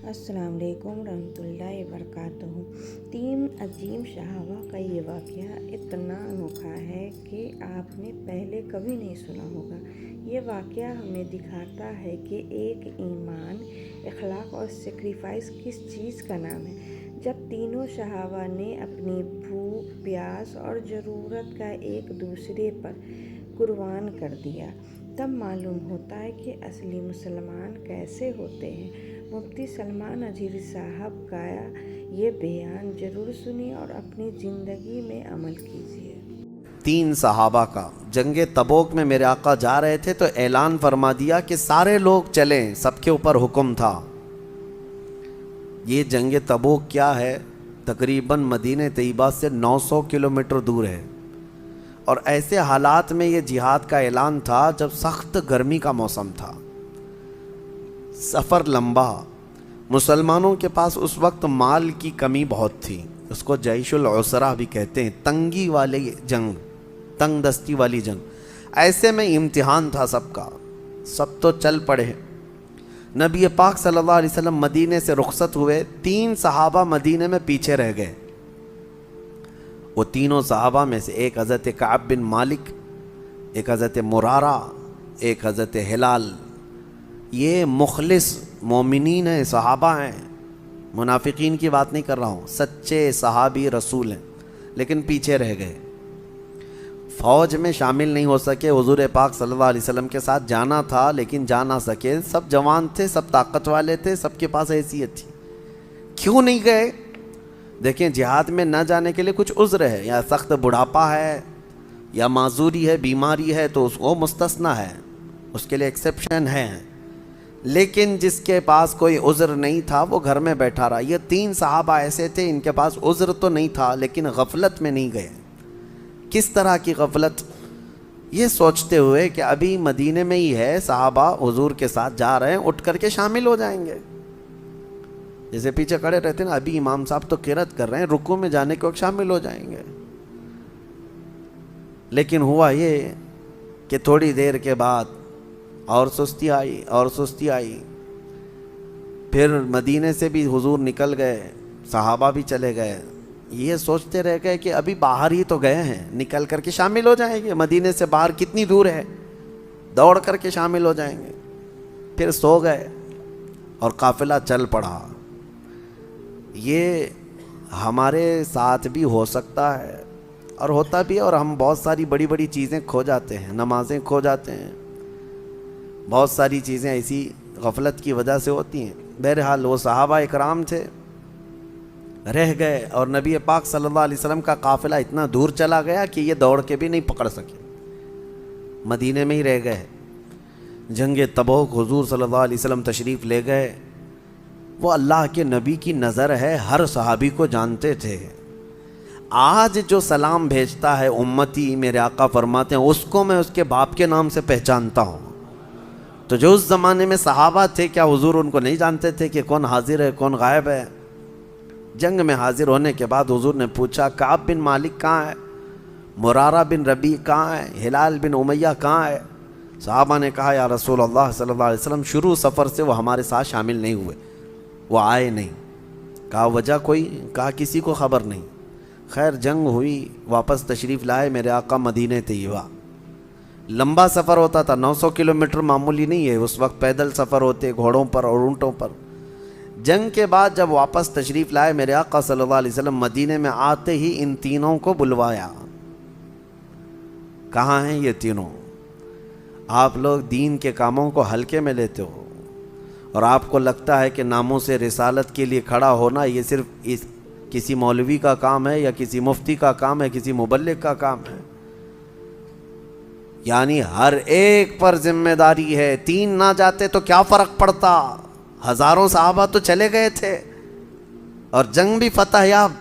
السلام علیکم ورحمۃ اللہ وبرکاتہ۔ تین عظیم صحابہ کا یہ واقعہ اتنا انوکھا ہے کہ آپ نے پہلے کبھی نہیں سنا ہوگا۔ یہ واقعہ ہمیں دکھاتا ہے کہ ایک ایمان، اخلاق اور سیکریفائس کس چیز کا نام ہے۔ جب تینوں صحابہ نے اپنی بھوک، پیاس اور ضرورت کا ایک دوسرے پر قربان کر دیا، تب معلوم ہوتا ہے کہ اصلی مسلمان کیسے ہوتے ہیں۔ مفتی سلمان اظہری صاحب کا یہ بیان ضرور سنیے اور اپنی زندگی میں عمل کیجیے۔ تین صحابہ کا جنگ تبوک میں میرے آقا جا رہے تھے تو اعلان فرما دیا کہ سارے لوگ چلیں، سب کے اوپر حکم تھا۔ یہ جنگ تبوک کیا ہے؟ تقریباً مدینہ طیبہ سے 900 کلومیٹر دور ہے، اور ایسے حالات میں یہ جہاد کا اعلان تھا جب سخت گرمی کا موسم تھا، سفر لمبا، مسلمانوں کے پاس اس وقت مال کی کمی بہت تھی، اس کو جیش العسرہ بھی کہتے ہیں، تنگی والی جنگ، تنگ دستی والی جنگ۔ ایسے میں امتحان تھا سب کا، سب تو چل پڑے۔ نبی پاک صلی اللہ علیہ وسلم مدینے سے رخصت ہوئے، تین صحابہ مدینے میں پیچھے رہ گئے۔ وہ تینوں صحابہ میں سے ایک حضرت کعب بن مالک، ایک حضرت مرارہ، ایک حضرت ہلال، یہ مخلص مومنین ہیں، صحابہ ہیں، منافقین کی بات نہیں کر رہا ہوں، سچے صحابی رسول ہیں، لیکن پیچھے رہ گئے، فوج میں شامل نہیں ہو سکے۔ حضور پاک صلی اللہ علیہ وسلم کے ساتھ جانا تھا لیکن جا نہ سکے۔ سب جوان تھے، سب طاقت والے تھے، سب کے پاس حیثیت تھی، کیوں نہیں گئے؟ دیکھیں، جہاد میں نہ جانے کے لیے کچھ عذر ہے، یا سخت بڑھاپا ہے، یا معذوری ہے، بیماری ہے، تو اس کو مستثنیٰ ہے، اس کے لیے ایکسیپشن ہے۔ لیکن جس کے پاس کوئی عذر نہیں تھا وہ گھر میں بیٹھا رہا۔ یہ تین صحابہ ایسے تھے، ان کے پاس عذر تو نہیں تھا لیکن غفلت میں نہیں گئے۔ کس طرح کی غفلت؟ یہ سوچتے ہوئے کہ ابھی مدینے میں ہی ہے، صحابہ حضور کے ساتھ جا رہے ہیں، اٹھ کر کے شامل ہو جائیں گے۔ جیسے پیچھے کھڑے رہتے ہیں نا، ابھی امام صاحب تو قرات کر رہے ہیں، رکوع میں جانے کے وقت شامل ہو جائیں گے۔ لیکن ہوا یہ کہ تھوڑی دیر کے بعد اور سستی آئی، اور سستی آئی۔ پھر مدینے سے بھی حضور نکل گئے، صحابہ بھی چلے گئے۔ یہ سوچتے رہ گئے کہ ابھی باہر ہی تو گئے ہیں، نکل کر کے شامل ہو جائیں گے، مدینے سے باہر کتنی دور ہے، دوڑ کر کے شامل ہو جائیں گے۔ پھر سو گئے اور قافلہ چل پڑا۔ یہ ہمارے ساتھ بھی ہو سکتا ہے اور ہوتا بھی ہے، اور ہم بہت ساری بڑی بڑی چیزیں کھو جاتے ہیں، نمازیں کھو جاتے ہیں، بہت ساری چیزیں ایسی غفلت کی وجہ سے ہوتی ہیں۔ بہرحال وہ صحابہ اکرام تھے، رہ گئے، اور نبی پاک صلی اللہ علیہ وسلم کا قافلہ اتنا دور چلا گیا کہ یہ دوڑ کے بھی نہیں پکڑ سکے، مدینے میں ہی رہ گئے۔ جنگ تبوک حضور صلی اللہ علیہ وسلم تشریف لے گئے۔ وہ اللہ کے نبی کی نظر ہے، ہر صحابی کو جانتے تھے۔ آج جو سلام بھیجتا ہے امتی، میرے آقا فرماتے ہیں، اس کو میں اس کے باپ کے نام سے پہچانتا ہوں۔ تو جو اس زمانے میں صحابہ تھے، کیا حضور ان کو نہیں جانتے تھے کہ کون حاضر ہے کون غائب ہے؟ جنگ میں حاضر ہونے کے بعد حضور نے پوچھا، کعب بن مالک کہاں ہے؟ مرارہ بن ربیع کہاں ہے؟ ہلال بن امیہ کہاں ہے؟ صحابہ نے کہا، یا رسول اللہ صلی اللہ علیہ وسلم، شروع سفر سے وہ ہمارے ساتھ شامل نہیں ہوئے، وہ آئے نہیں۔ کہا وجہ کوئی؟ کہا کسی کو خبر نہیں۔ خیر، جنگ ہوئی، واپس تشریف لائے میرے آقا مدینہ طیبہ۔ لمبا سفر ہوتا تھا، 900 کلومیٹر معمولی نہیں ہے، اس وقت پیدل سفر ہوتے، گھوڑوں پر اور اونٹوں پر۔ جنگ کے بعد جب واپس تشریف لائے میرے آقا صلی اللہ علیہ وسلم مدینے میں، آتے ہی ان تینوں کو بلوایا۔ کہاں ہیں یہ تینوں؟ آپ لوگ دین کے کاموں کو ہلکے میں لیتے ہو، اور آپ کو لگتا ہے کہ ناموس رسالت کے لیے کھڑا ہونا یہ صرف کسی مولوی کا کام ہے، یا کسی مفتی کا کام ہے، کسی مبلغ کا کام ہے۔ یعنی ہر ایک پر ذمہ داری ہے۔ تین نہ جاتے تو کیا فرق پڑتا، ہزاروں صحابہ تو چلے گئے تھے اور جنگ بھی فتح یاب۔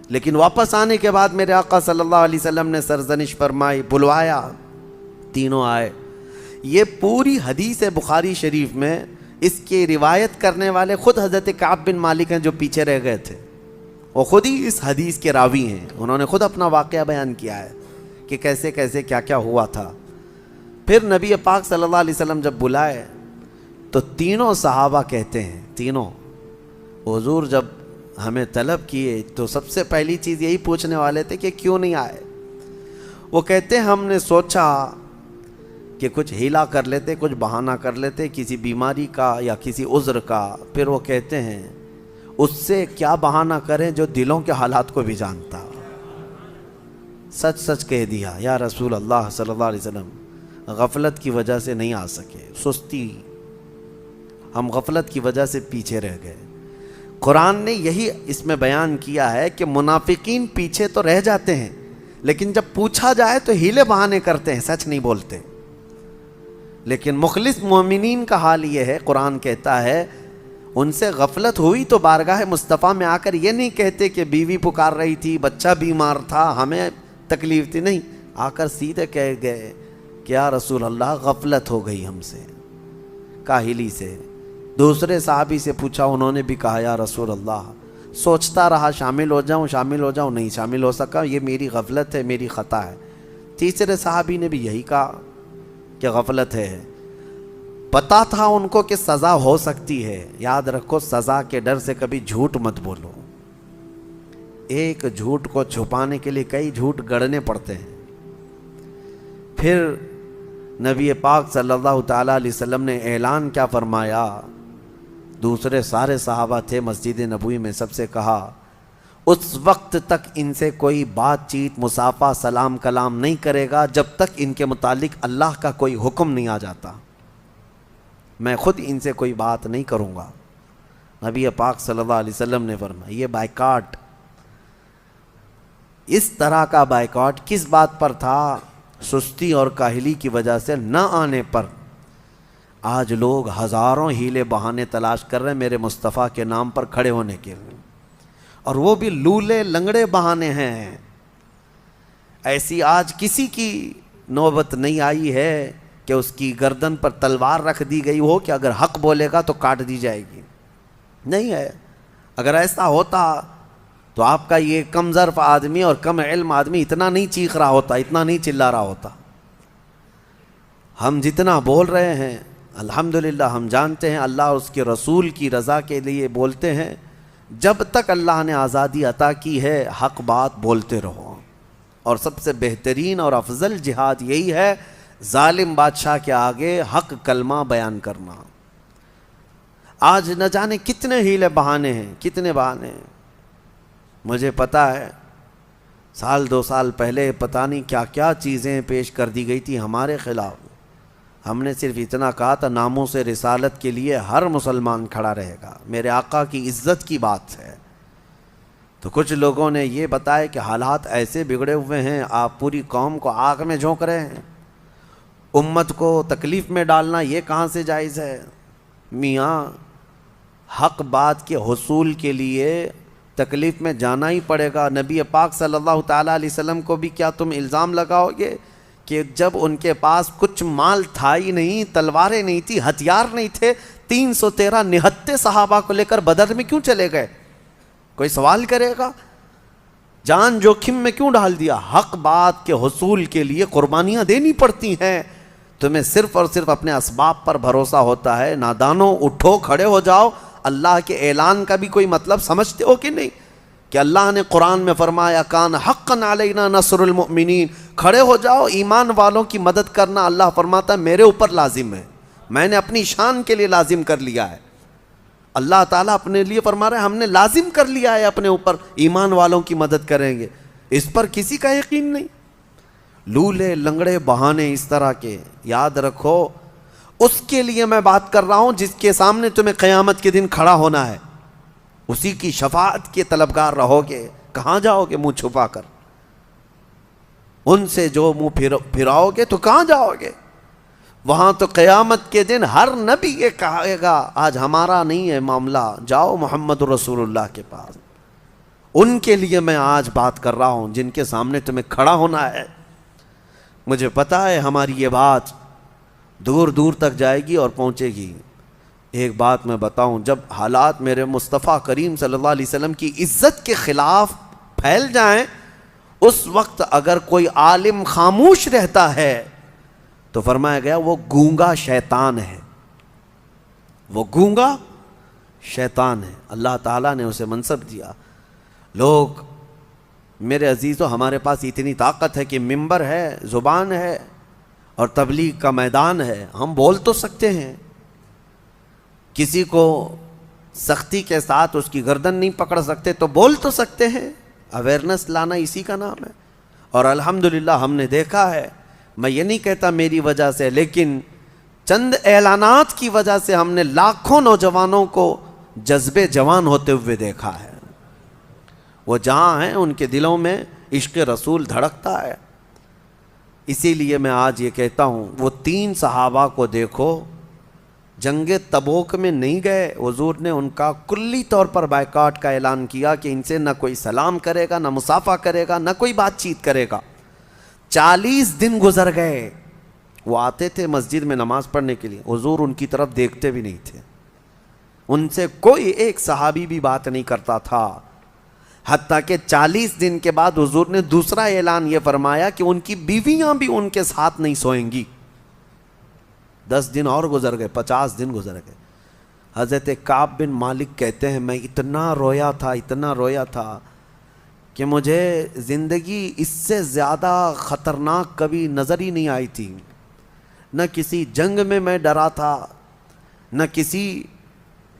لیکن واپس آنے کے بعد میرے آقا صلی اللہ علیہ وسلم نے سرزنش فرمائی، بلوایا، تینوں آئے۔ یہ پوری حدیث بخاری شریف میں اس کی روایت کرنے والے خود حضرت کعب بن مالک ہیں، جو پیچھے رہ گئے تھے، وہ خود ہی اس حدیث کے راوی ہیں۔ انہوں نے خود اپنا واقعہ بیان کیا ہے کہ کیسے کیسے کیا کیا ہوا تھا۔ پھر نبی پاک صلی اللہ علیہ وسلم جب بلائے تو تینوں صحابہ کہتے ہیں، تینوں حضور جب ہمیں طلب کیے تو سب سے پہلی چیز یہی پوچھنے والے تھے کہ کیوں نہیں آئے. وہ کہتے ہیں ہم نے سوچا کہ کچھ ہیلا کر لیتے، کچھ بہانہ کر لیتے کسی بیماری کا یا کسی عذر کا. پھر وہ کہتے ہیں اس سے کیا بہانہ کریں جو دلوں کے حالات کو بھی جانتا. سچ سچ کہہ دیا یا رسول اللہ صلی اللہ علیہ وسلم، غفلت کی وجہ سے نہیں آ سکے، سستی، ہم غفلت کی وجہ سے پیچھے رہ گئے. قرآن نے یہی اس میں بیان کیا ہے کہ منافقین پیچھے تو رہ جاتے ہیں لیکن جب پوچھا جائے تو ہیلے بہانے کرتے ہیں، سچ نہیں بولتے. لیکن مخلص مومنین کا حال یہ ہے، قرآن کہتا ہے ان سے غفلت ہوئی تو بارگاہ مصطفیٰ میں آ کر یہ نہیں کہتے کہ بیوی پکار رہی تھی، بچہ بیمار تھا، ہمیں تکلیف تھی، نہیں، آ کر سیدھے کہہ گئے کہ یا رسول اللہ غفلت ہو گئی ہم سے، کاہلی سے. دوسرے صحابی سے پوچھا، انہوں نے بھی کہا یا رسول اللہ سوچتا رہا شامل ہو جاؤں، نہیں شامل ہو سکا، یہ میری غفلت ہے، میری خطا ہے. تیسرے صحابی نے بھی یہی کہا کہ غفلت ہے. پتا تھا ان کو کہ سزا ہو سکتی ہے. یاد رکھو سزا کے ڈر سے کبھی جھوٹ مت بولو. ایک جھوٹ کو چھپانے کے لیے کئی جھوٹ گڑنے پڑتے ہیں. پھر نبی پاک صلی اللہ تعالیٰ علیہ وسلم نے اعلان کیا فرمایا؟ دوسرے سارے صحابہ تھے مسجد نبوی میں، سب سے کہا اس وقت تک ان سے کوئی بات چیت، مصافحہ، سلام کلام نہیں کرے گا جب تک ان کے متعلق اللہ کا کوئی حکم نہیں آ جاتا. میں خود ان سے کوئی بات نہیں کروں گا. نبی پاک صلی اللہ علیہ وسلم نے فرمایا یہ بائیکاٹ، اس طرح کا بائیکاٹ کس بات پر تھا؟ سستی اور کاہلی کی وجہ سے نہ آنے پر. آج لوگ ہزاروں ہیلے بہانے تلاش کر رہے ہیں میرے مصطفیٰ کے نام پر کھڑے ہونے کے لیے، اور وہ بھی لولے لنگڑے بہانے ہیں. ایسی آج کسی کی نوبت نہیں آئی ہے کہ اس کی گردن پر تلوار رکھ دی گئی ہو کہ اگر حق بولے گا تو کاٹ دی جائے گی. نہیں ہے. اگر ایسا ہوتا تو آپ کا یہ کم ظرف آدمی اور کم علم آدمی اتنا نہیں چیخ رہا ہوتا، اتنا نہیں چلا رہا ہوتا. ہم جتنا بول رہے ہیں الحمدللہ ہم جانتے ہیں اللہ اور اس کے رسول کی رضا کے لیے بولتے ہیں. جب تک اللہ نے آزادی عطا کی ہے حق بات بولتے رہو. اور سب سے بہترین اور افضل جہاد یہی ہے ظالم بادشاہ کے آگے حق کلمہ بیان کرنا. آج نہ جانے کتنے ہیلے بہانے ہیں، کتنے بہانے ہیں. مجھے پتہ ہے سال دو سال پہلے پتہ نہیں کیا کیا چیزیں پیش کر دی گئی تھی ہمارے خلاف. ہم نے صرف اتنا کہا تھا ناموس رسالت کے لیے ہر مسلمان کھڑا رہے گا، میرے آقا کی عزت کی بات ہے. تو کچھ لوگوں نے یہ بتایا کہ حالات ایسے بگڑے ہوئے ہیں، آپ پوری قوم کو آگ میں جھونک رہے ہیں، امت کو تکلیف میں ڈالنا یہ کہاں سے جائز ہے؟ میاں حق بات کے حصول کے لیے تکلیف میں جانا ہی پڑے گا. نبی پاک صلی اللہ تعالیٰ علیہ وسلم کو بھی کیا تم الزام لگاؤ گے کہ جب ان کے پاس کچھ مال تھا ہی نہیں، تلواریں نہیں تھی، ہتھیار نہیں تھے، 313 نہتے صحابہ کو لے کر بدر میں کیوں چلے گئے؟ کوئی سوال کرے گا؟ جان جوخم میں کیوں ڈال دیا؟ حق بات کے حصول کے لیے قربانیاں دینی پڑتی ہیں. تمہیں صرف اور صرف اپنے اسباب پر بھروسہ ہوتا ہے. نادانوں اٹھو، کھڑے ہو جاؤ. اللہ کے اعلان کا بھی کوئی مطلب سمجھتے ہو کہ نہیں؟ کہ اللہ نے قرآن میں فرمایا کان حقا علینا نصر المؤمنین. کھڑے ہو جاؤ، ایمان والوں کی مدد کرنا اللہ فرماتا ہے میرے اوپر لازم ہے، میں نے اپنی شان کے لیے لازم کر لیا ہے. اللہ تعالیٰ اپنے لیے فرما رہا ہے ہم نے لازم کر لیا ہے اپنے اوپر ایمان والوں کی مدد کریں گے. اس پر کسی کا یقین نہیں. لولے لنگڑے بہانے اس طرح کے یاد رکھو. اس کے لیے میں بات کر رہا ہوں جس کے سامنے تمہیں قیامت کے دن کھڑا ہونا ہے. اسی کی شفاعت کے طلبگار رہو گے. کہاں جاؤ گے منہ چھپا کر؟ ان سے جو منہ پھراؤ گے تو کہاں جاؤ گے؟ وہاں تو قیامت کے دن ہر نبی یہ کہے گا آج ہمارا نہیں ہے معاملہ، جاؤ محمد رسول اللہ کے پاس. ان کے لیے میں آج بات کر رہا ہوں جن کے سامنے تمہیں کھڑا ہونا ہے. مجھے پتا ہے ہماری یہ بات دور دور تک جائے گی اور پہنچے گی. ایک بات میں بتاؤں، جب حالات میرے مصطفیٰ کریم صلی اللہ علیہ وسلم کی عزت کے خلاف پھیل جائیں، اس وقت اگر کوئی عالم خاموش رہتا ہے تو فرمایا گیا وہ گونگا شیطان ہے. وہ گونگا شیطان ہے، اللہ تعالیٰ نے اسے منصب دیا۔ لوگ میرے عزیزو، ہمارے پاس اتنی طاقت ہے کہ ممبر ہے، زبان ہے اور تبلیغ کا میدان ہے، ہم بول تو سکتے ہیں، کسی کو سختی کے ساتھ اس کی گردن نہیں پکڑ سکتے تو بول تو سکتے ہیں۔ اویئرنس لانا اسی کا نام ہے، اور الحمدللہ ہم نے دیکھا ہے، میں یہ نہیں کہتا میری وجہ سے، لیکن چند اعلانات کی وجہ سے ہم نے لاکھوں نوجوانوں کو جذبے جوان ہوتے ہوئے دیکھا ہے۔ وہ جہاں ہیں ان کے دلوں میں عشق رسول دھڑکتا ہے۔ اسی لیے میں آج یہ کہتا ہوں، وہ 3 صحابہ کو دیکھو، جنگ تبوک میں نہیں گئے، حضور نے ان کا کلی طور پر بائیکاٹ کا اعلان کیا کہ ان سے نہ کوئی سلام کرے گا، نہ مصافحہ کرے گا، نہ کوئی بات چیت کرے گا۔ 40 دن گزر گئے، وہ آتے تھے مسجد میں نماز پڑھنے کے لیے، حضور ان کی طرف دیکھتے بھی نہیں تھے، ان سے کوئی ایک صحابی بھی بات نہیں کرتا تھا، حتیٰ کہ 40 دن کے بعد حضور نے دوسرا اعلان یہ فرمایا کہ ان کی بیویاں بھی ان کے ساتھ نہیں سوئیں گی۔ 10 دن اور گزر گئے، 50 دن گزر گئے۔ حضرت کعب بن مالک کہتے ہیں، میں اتنا رویا تھا کہ مجھے زندگی اس سے زیادہ خطرناک کبھی نظر ہی نہیں آئی تھی۔ نہ کسی جنگ میں ڈرا تھا، نہ کسی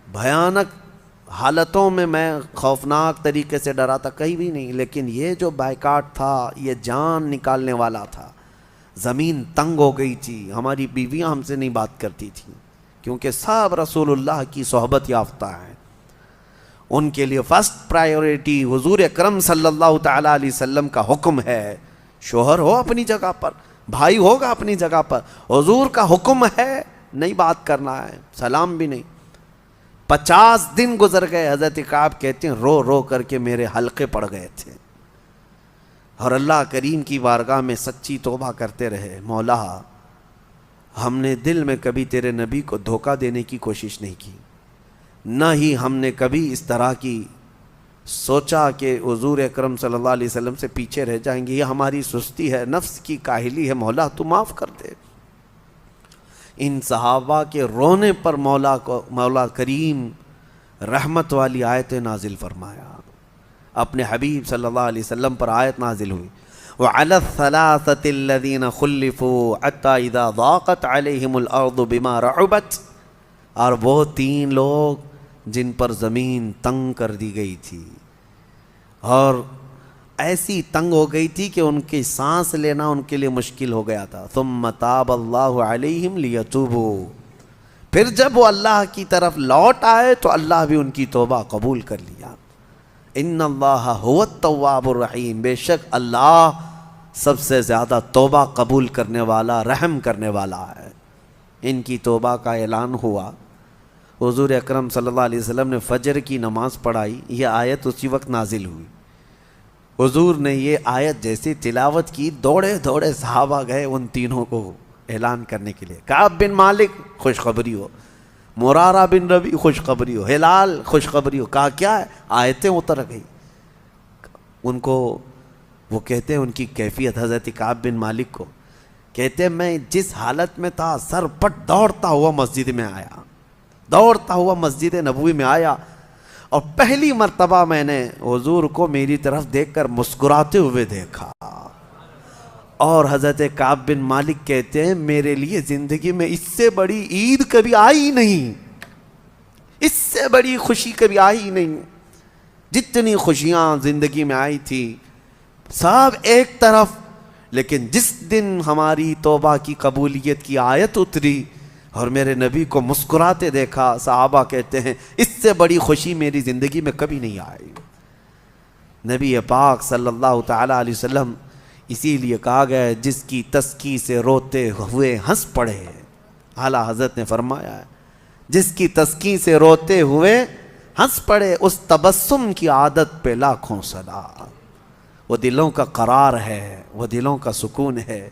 بھیانک حالتوں میں خوفناک طریقے سے ڈرا تھا، کہیں بھی نہیں، لیکن یہ جو بائیکاٹ تھا یہ جان نکالنے والا تھا۔ زمین تنگ ہو گئی تھی، ہماری بیویاں ہم سے نہیں بات کرتی تھیں، کیونکہ سب رسول اللہ کی صحبت یافتہ ہیں۔ ان کے لیے فرسٹ پرائیورٹی حضور اکرم صلی اللہ تعالیٰ علیہ وسلم کا حکم ہے۔ شوہر ہو اپنی جگہ پر، بھائی ہوگا اپنی جگہ پر، حضور کا حکم ہے نہیں بات کرنا ہے، سلام بھی نہیں۔ 50 دن گزر گئے، حضرت کعب کہتے ہیں رو رو کر کے میرے حلقے پڑ گئے تھے، اور اللہ کریم کی بارگاہ میں سچی توبہ کرتے رہے، مولا ہم نے دل میں کبھی تیرے نبی کو دھوکہ دینے کی کوشش نہیں کی، نہ ہی ہم نے کبھی اس طرح کی سوچا کہ حضور اکرم صلی اللہ علیہ وسلم سے پیچھے رہ جائیں گے، یہ ہماری سستی ہے، نفس کی کاہلی ہے، مولا تو معاف کر دے۔ ان صحابہ کے رونے پر مولا کریم رحمت والی آیت نازل فرمایا، اپنے حبیب صلی اللہ علیہ وسلم پر آیت نازل ہوئی، وَعَلَى الثَّلَاثَةِ الَّذِينَ خُلِّفُوا حَتَّى إِذَا ضَاقَتْ عَلَيْهِمُ الْأَرْضُ بِمَا رَحُبَتْ، اور وہ 3 لوگ جن پر زمین تنگ کر دی گئی تھی، اور ایسی تنگ ہو گئی تھی کہ ان کی سانس لینا ان کے لیے مشکل ہو گیا تھا۔ ثُمَّ تَابَ اللَّهُ عَلَيْهِمْ لِيَتُوبُوا، پھر جب وہ اللہ کی طرف لوٹ آئے تو اللہ بھی ان کی توبہ قبول کر لیا۔ ان اللہ هو التواب الرحیم، بے شک اللہ سب سے زیادہ توبہ قبول کرنے والا، رحم کرنے والا ہے۔ ان کی توبہ کا اعلان ہوا، حضور اکرم صلی اللہ علیہ وسلم نے فجر کی نماز پڑھائی، یہ آیت اسی وقت نازل ہوئی۔ حضور نے یہ آیت جیسے تلاوت کی، دوڑے دوڑے صحابہ گئے ان تینوں کو اعلان کرنے کے لیے۔ کعب بن مالک خوشخبری ہو، مرارہ بن ربی خوشخبری ہو، ہلال خوشخبری ہو، کہا کیا ہے؟ آیتیں اتر گئی ان کو۔ وہ کہتے ہیں ان کی کیفیت، حضرت کعب بن مالک کو کہتے ہیں میں جس حالت میں تھا، سر پٹ دوڑتا ہوا مسجد میں آیا، دوڑتا ہوا مسجد نبوی میں آیا، اور پہلی مرتبہ میں نے حضور کو میری طرف دیکھ کر مسکراتے ہوئے دیکھا۔ اور حضرت کعب بن مالک کہتے ہیں میرے لیے زندگی میں اس سے بڑی عید کبھی آئی نہیں، اس سے بڑی خوشی کبھی آئی نہیں۔ جتنی خوشیاں زندگی میں آئی تھی سب ایک طرف، لیکن جس دن ہماری توبہ کی قبولیت کی آیت اتری اور میرے نبی کو مسکراتے دیکھا، صحابہ کہتے ہیں اس سے بڑی خوشی میری زندگی میں کبھی نہیں آئی۔ نبی پاک صلی اللہ تعالیٰ علیہ وسلم، اسی لیے کہا گیا ہے جس کی تسکی سے روتے ہوئے ہنس پڑے، اعلیٰ حضرت نے فرمایا ہے جس کی تسکی سے روتے ہوئے ہنس پڑے، اس تبسم کی عادت پہ لاکھوں سلام۔ وہ دلوں کا قرار ہے، وہ دلوں کا سکون ہے۔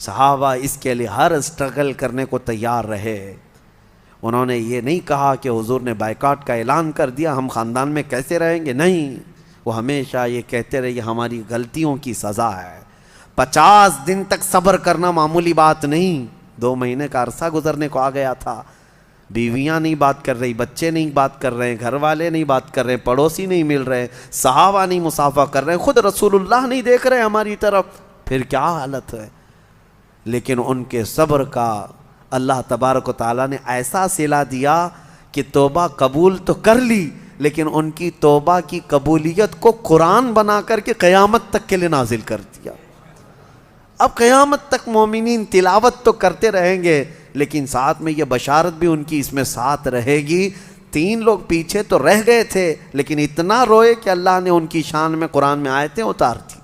صحابہ اس کے لیے ہر اسٹرگل کرنے کو تیار رہے۔ انہوں نے یہ نہیں کہا کہ حضور نے بائیکاٹ کا اعلان کر دیا ہم خاندان میں کیسے رہیں گے، نہیں، وہ ہمیشہ یہ کہتے رہے یہ ہماری غلطیوں کی سزا ہے۔ 50 دن تک صبر کرنا معمولی بات نہیں، 2 مہینے کا عرصہ گزرنے کو آ گیا تھا۔ بیویاں نہیں بات کر رہی، بچے نہیں بات کر رہے ہیں، گھر والے نہیں بات کر رہے ہیں، پڑوسی نہیں مل رہے، صحابہ نہیں مصافحہ کر رہے ہیں، خود رسول اللہ نہیں دیکھ رہے ہماری طرف، پھر کیا حالت ہے؟ لیکن ان کے صبر کا اللہ تبارک و تعالیٰ نے ایسا صلہ دیا کہ توبہ قبول تو کر لی، لیکن ان کی توبہ کی قبولیت کو قرآن بنا کر کے قیامت تک کے لیے نازل کر دیا۔ اب قیامت تک مومنین تلاوت تو کرتے رہیں گے، لیکن ساتھ میں یہ بشارت بھی ان کی اس میں ساتھ رہے گی۔ 3 لوگ پیچھے تو رہ گئے تھے، لیکن اتنا روئے کہ اللہ نے ان کی شان میں قرآن میں آیتیں اتار دی۔